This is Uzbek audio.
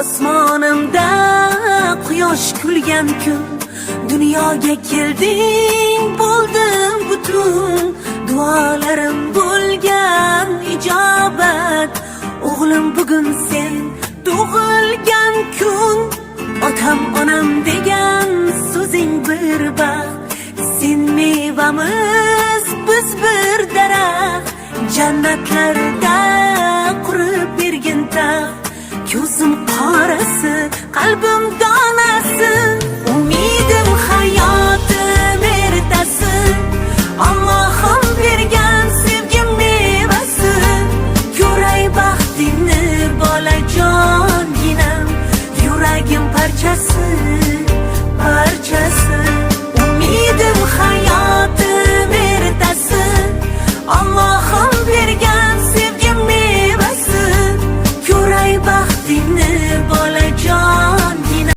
osmonimda quyosh kulgan kun dunyoga kelding, bo'ldim butun. Duolarim bo'lgan ijobat, o'g'lim bugun sen tug'ilgan kun. Otam onam degan so'zing bir baxt, sen mevamiz biz bir daraxt. Jannatlarda qurib bergin taxt, ko'zim qorasi qalbim donasi. Umidim hayotim ertasi, Allohim bergan sevgim mevasi. Ko'ray baxtingni bolajonginam, yuragim parchasi.